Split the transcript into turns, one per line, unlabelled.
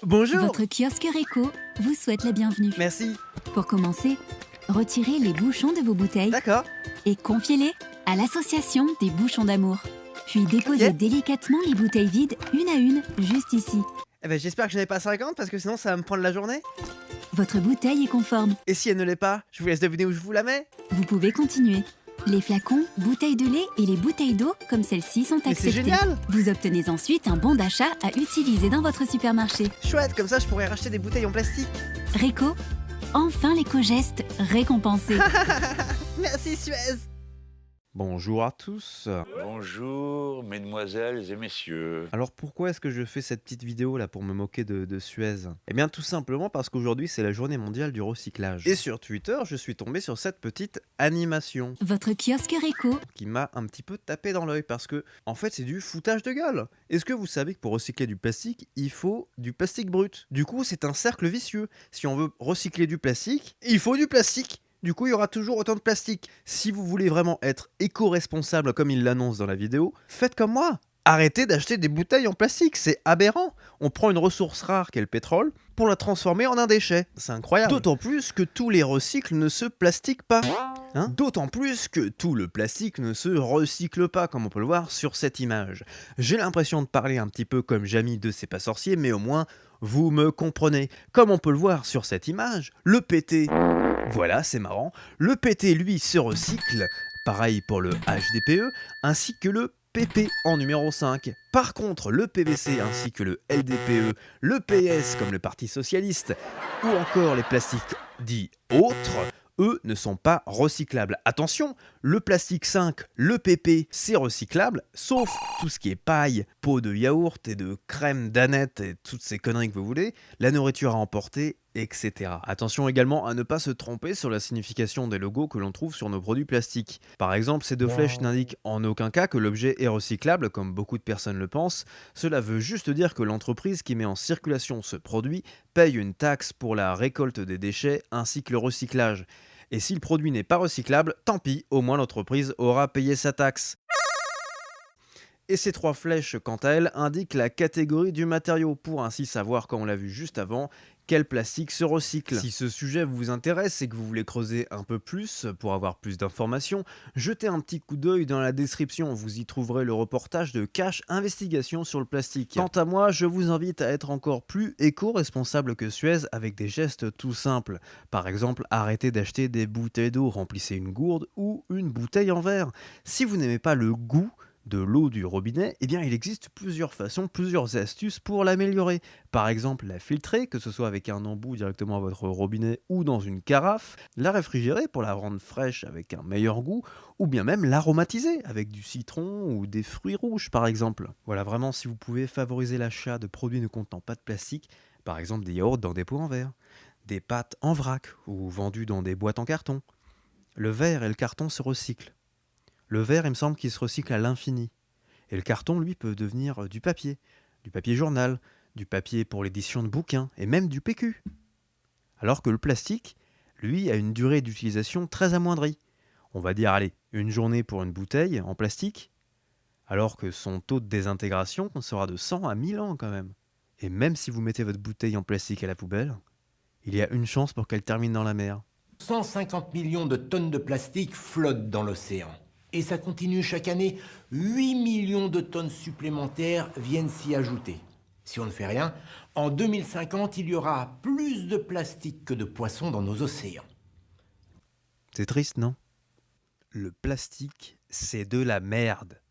Bonjour.
Votre kiosque Réco vous souhaite la bienvenue.
Merci.
Pour commencer, retirez les bouchons de vos bouteilles
D'accord.
et confiez-les à l'association des bouchons d'amour. Puis déposez
Ok.
délicatement les bouteilles vides une à une, juste ici.
Eh ben, j'espère que j'en ai pas 50 parce que sinon ça va me prendre la journée.
Votre bouteille est conforme.
Et si elle ne l'est pas, je vous laisse deviner où je vous la mets.
Vous pouvez continuer. Les flacons, bouteilles de lait et les bouteilles d'eau comme celle-ci sont
Mais c'est
acceptés.
génial.
Vous obtenez ensuite un bon d'achat à utiliser dans votre supermarché.
Chouette, comme ça je pourrais racheter des bouteilles en plastique.
Réco, enfin l'éco-geste récompensé.
Merci Suez. Bonjour à tous.
Bonjour, mesdemoiselles et messieurs.
Alors pourquoi est-ce que je fais cette petite vidéo là pour me moquer de Suez? Eh bien tout simplement parce qu'aujourd'hui c'est la journée mondiale du recyclage. Et sur Twitter je suis tombé sur cette petite animation
Votre kiosque Réco,
qui m'a un petit peu tapé dans l'œil parce que en fait c'est du foutage de gueule. Est-ce que vous savez que pour recycler du plastique il faut du plastique brut? Du coup c'est un cercle vicieux. Si on veut recycler du plastique, il faut du plastique. Du coup, il y aura toujours autant de plastique. Si vous voulez vraiment être éco-responsable comme il l'annonce dans la vidéo, faites comme moi. Arrêtez d'acheter des bouteilles en plastique, c'est aberrant. On prend une ressource rare qu'est le pétrole pour la transformer en un déchet. C'est incroyable. D'autant plus que tous les recycles ne se plastiquent pas. D'autant plus que tout le plastique ne se recycle pas, comme on peut le voir sur cette image. J'ai l'impression de parler un petit peu comme Jamy de C'est pas sorcier, mais au moins, vous me comprenez. Comme on peut le voir sur cette image, le PT... Voilà, c'est marrant. Le PT, lui, se recycle, pareil pour le HDPE, ainsi que le PP en numéro 5. Par contre, le PVC ainsi que le LDPE, le PS comme le Parti Socialiste, ou encore les plastiques dits autres, eux ne sont pas recyclables. Attention, le plastique 5, le PP, c'est recyclable, sauf tout ce qui est paille, pot de yaourt et de crème d'aneth et toutes ces conneries que vous voulez, la nourriture à emporter, etc. Attention également à ne pas se tromper sur la signification des logos que l'on trouve sur nos produits plastiques. Par exemple, ces deux flèches n'indiquent en aucun cas que l'objet est recyclable, comme beaucoup de personnes le pensent. Cela veut juste dire que l'entreprise qui met en circulation ce produit paye une taxe pour la récolte des déchets ainsi que le recyclage. Et si le produit n'est pas recyclable, tant pis, au moins l'entreprise aura payé sa taxe. Et ces trois flèches, quant à elles, indiquent la catégorie du matériau, pour ainsi savoir, comme on l'a vu juste avant, quel plastique se recycle. Si ce sujet vous intéresse et que vous voulez creuser un peu plus pour avoir plus d'informations, jetez un petit coup d'œil dans la description, vous y trouverez le reportage de Cash Investigation sur le plastique. Quant à moi, je vous invite à être encore plus éco-responsable que Suez avec des gestes tout simples. Par exemple, arrêtez d'acheter des bouteilles d'eau, remplissez une gourde ou une bouteille en verre. Si vous n'aimez pas le goût de l'eau du robinet, eh bien il existe plusieurs façons, plusieurs astuces pour l'améliorer. Par exemple, la filtrer, que ce soit avec un embout directement à votre robinet ou dans une carafe, la réfrigérer pour la rendre fraîche avec un meilleur goût, ou bien même l'aromatiser avec du citron ou des fruits rouges par exemple. Voilà, vraiment, si vous pouvez favoriser l'achat de produits ne contenant pas de plastique, par exemple des yaourts dans des pots en verre, des pâtes en vrac ou vendues dans des boîtes en carton. Le verre et le carton se recyclent. Le verre, il me semble qu'il se recycle à l'infini. Et le carton, lui, peut devenir du papier journal, du papier pour l'édition de bouquins, et même du PQ. Alors que le plastique, lui, a une durée d'utilisation très amoindrie. On va dire, allez, une journée pour une bouteille en plastique, alors que son taux de désintégration sera de 100 à 1000 ans quand même. Et même si vous mettez votre bouteille en plastique à la poubelle, il y a une chance pour qu'elle termine dans la mer.
150 millions de tonnes de plastique flottent dans l'océan. Et ça continue chaque année. 8 millions de tonnes supplémentaires viennent s'y ajouter. Si on ne fait rien, en 2050, il y aura plus de plastique que de poissons dans nos océans.
C'est triste, non? Le plastique, c'est de la merde.